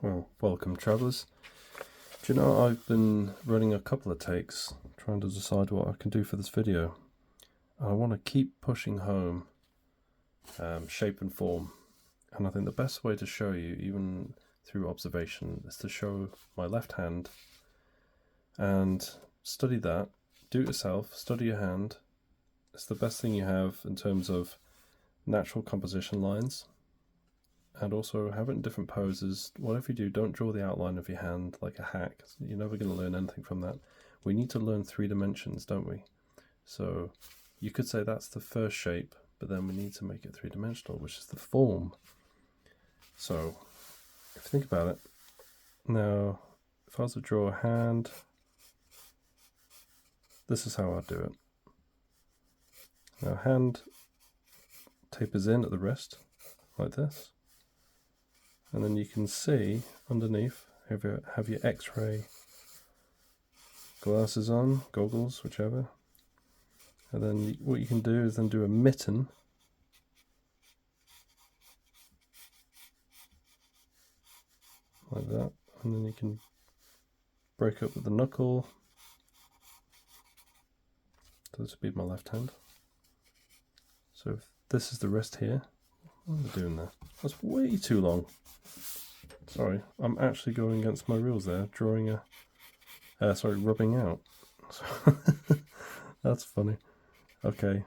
Well, welcome travellers. Do you know, I've been running a couple of takes trying to decide what I can do for this video. I want to keep pushing home shape and form, and I think the best way to show you, even through observation, is to show my left hand and study that. Do it yourself, study your hand. It's the best thing you have in terms of natural composition lines. And also have it in different poses. Whatever you do, don't draw the outline of your hand like a hack. You're never going to learn anything from that. We need to learn 3 dimensions, don't we? So you could say that's the first shape, but then we need to make it 3-dimensional, which is the form. So if you think about it, now if I was to draw a hand, this is how I'd do it. Now hand tapers in at the wrist, like this. And then you can see underneath, have your X-ray glasses on, goggles, whichever. And then what you can do is then do a mitten. Like that. And then you can break up with the knuckle. So this would be my left hand. So if this is the wrist here. What am I doing there? That's way too long. Sorry, I'm actually going against my rules there, drawing rubbing out. That's funny. Okay.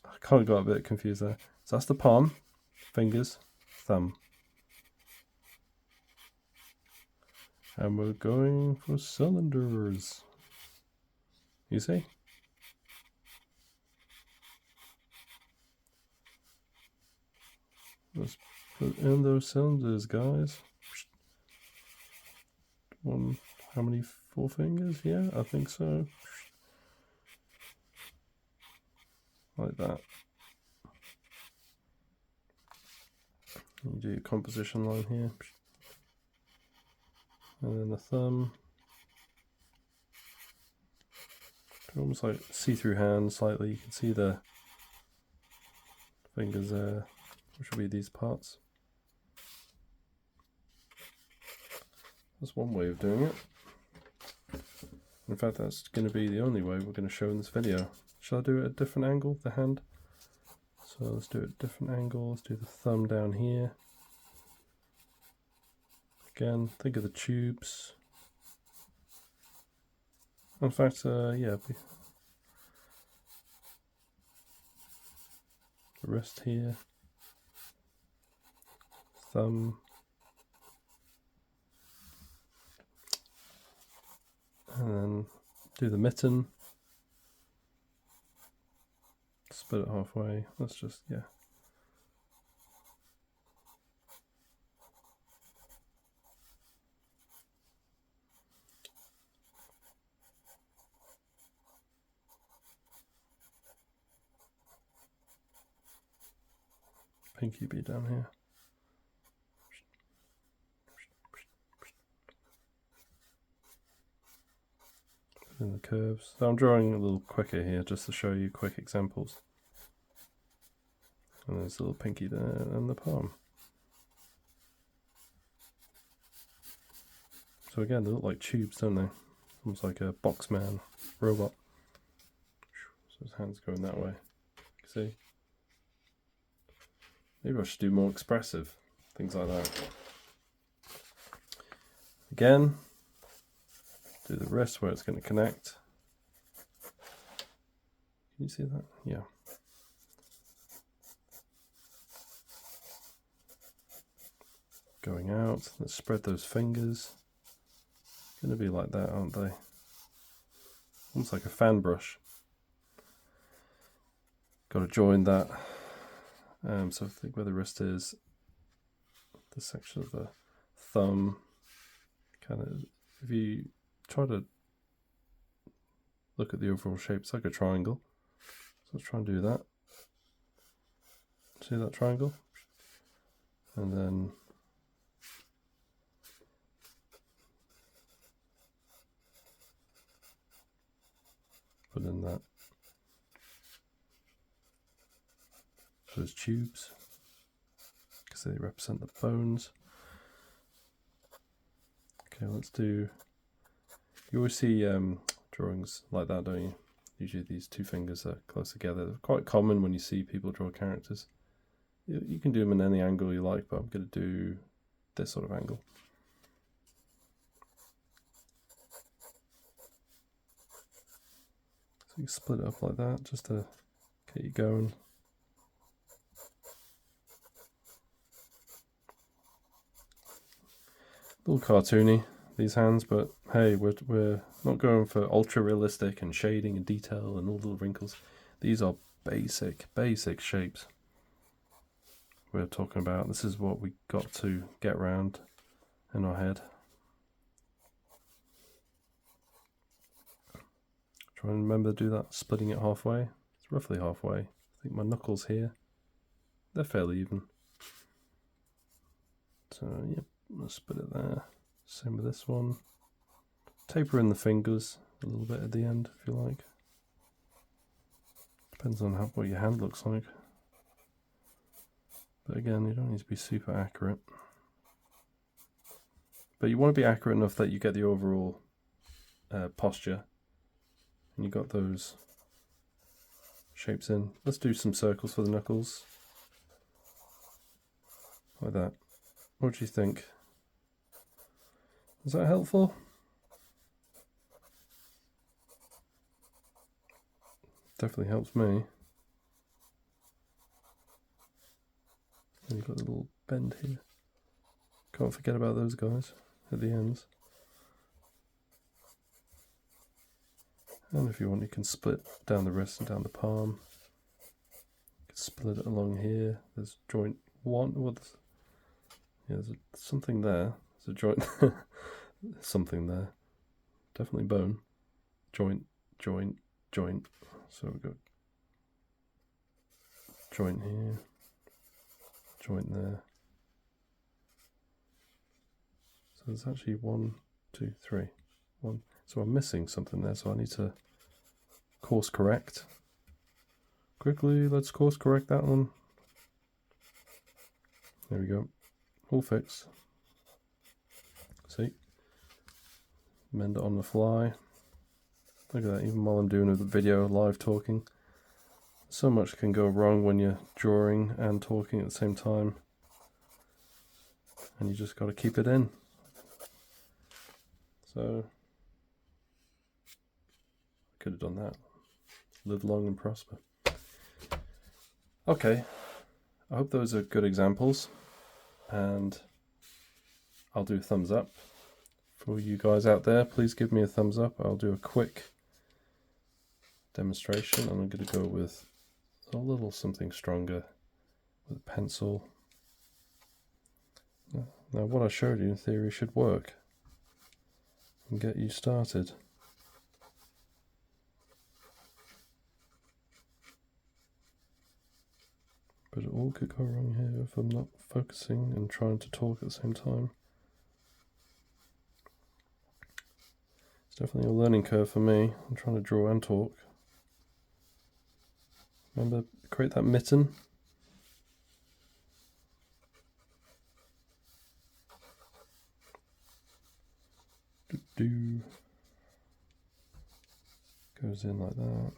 I kind of got a bit confused there. So that's the palm, fingers, thumb. And we're going for cylinders. You see? Let's put in those cylinders, guys. How many? 4 fingers? Yeah, I think so. Like that. You do your composition line here. And then the thumb. Almost like see-through hand slightly. You can see the fingers there, which will be these parts. That's one way of doing it. In fact, that's going to be the only way we're going to show in this video. Shall I do it at a different angle, the hand? So let's do it at a different angle. Let's do the thumb down here. Again, think of the tubes. In fact, yeah, the wrist here. Thumb. And then do the mitten. Split it halfway. Let's just, yeah. Pinky be down here. In the curves. So I'm drawing a little quicker here just to show you quick examples. And there's a little pinky there and the palm. So again, they look like tubes, don't they? Almost like a boxman robot. So his hand's going that way. See? Maybe I should do more expressive things like that. Again, do the wrist where it's going to connect. Can you see that? Yeah. Going out. Let's spread those fingers. Going to be like that, aren't they? Almost like a fan brush. Got to join that. So think where the wrist is. The section of the thumb. Kind of, if you try to look at the overall shape, it's like a triangle. So let's try and do that. See that triangle? And then put in that. Those tubes, because they represent the bones. Okay, let's do... You always see drawings like that, don't you? Usually these two fingers are close together. They're quite common when you see people draw characters. You can do them in any angle you like, but I'm going to do this sort of angle. So you split it up like that just to get you going. A little cartoony, these hands, but hey, we're not going for ultra realistic and shading and detail and all the little wrinkles. These are basic shapes we're talking about. This is what we got to get around in our head. Try and remember to do that, splitting it halfway. It's roughly halfway. I think my knuckles here, they're fairly even. So yep, let's split it there. Same with this one. Taper in the fingers a little bit at the end if you like. Depends on what your hand looks like. But again, you don't need to be super accurate. But you want to be accurate enough that you get the overall posture. And you got those shapes in. Let's do some circles for the knuckles. Like that. What do you think? Is that helpful? Definitely helps me. And you've got a little bend here. Can't forget about those guys at the ends. And if you want, you can split down the wrist and down the palm. You can split it along here. There's joint one. Well, there's something there. There's a joint. Something there. Definitely bone. Joint. So we've got joint here. Joint there. So there's actually 1, 2, 3. So I'm missing something there, so I need to course correct. Quickly, let's course correct that one. There we go. All fixed. See? Mend it on the fly. Look at that, even while I'm doing a video live talking. So much can go wrong when you're drawing and talking at the same time. And you just got to keep it in. So, I could have done that. Live long and prosper. Okay, I hope those are good examples. And I'll do a thumbs up. For you guys out there, please give me a thumbs up. I'll do a quick demonstration. I'm going to go with a little something stronger with a pencil. Now what I showed you in theory should work and get you started. But it all could go wrong here if I'm not focusing and trying to talk at the same time. It's definitely a learning curve for me. I'm trying to draw and talk. Remember, create that mitten. Goes in like that.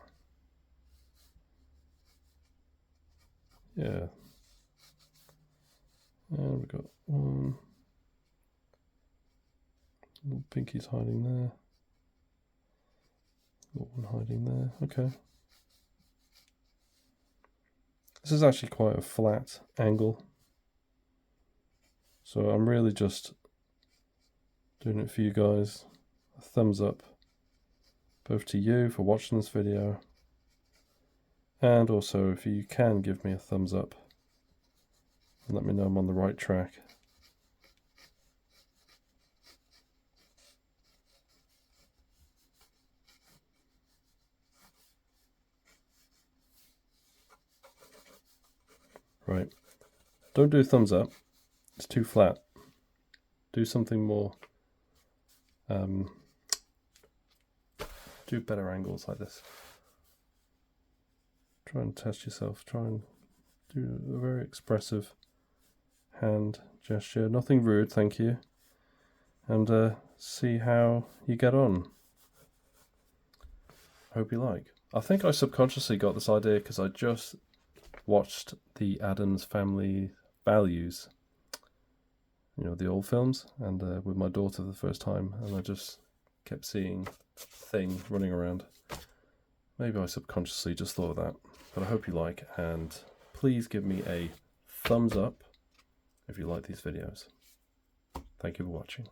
Yeah. And we've got one. Little pinky's hiding there. Little one hiding there. Okay. This is actually quite a flat angle. So I'm really just doing it for you guys. A thumbs up. Both to you for watching this video. And also if you can give me a thumbs up. And let me know I'm on the right track. Right. Don't do a thumbs up. It's too flat. Do something more. Do better angles like this. Try and test yourself. Try and do a very expressive hand gesture. Nothing rude, thank you. and see how you get on. I hope you like. I think I subconsciously got this idea because I just watched the Addams Family Values, you know, the old films, and with my daughter for the first time, and I just kept seeing Thing running around. Maybe I subconsciously just thought of that, but I hope you like, and please give me a thumbs up if you like these videos. Thank you for watching.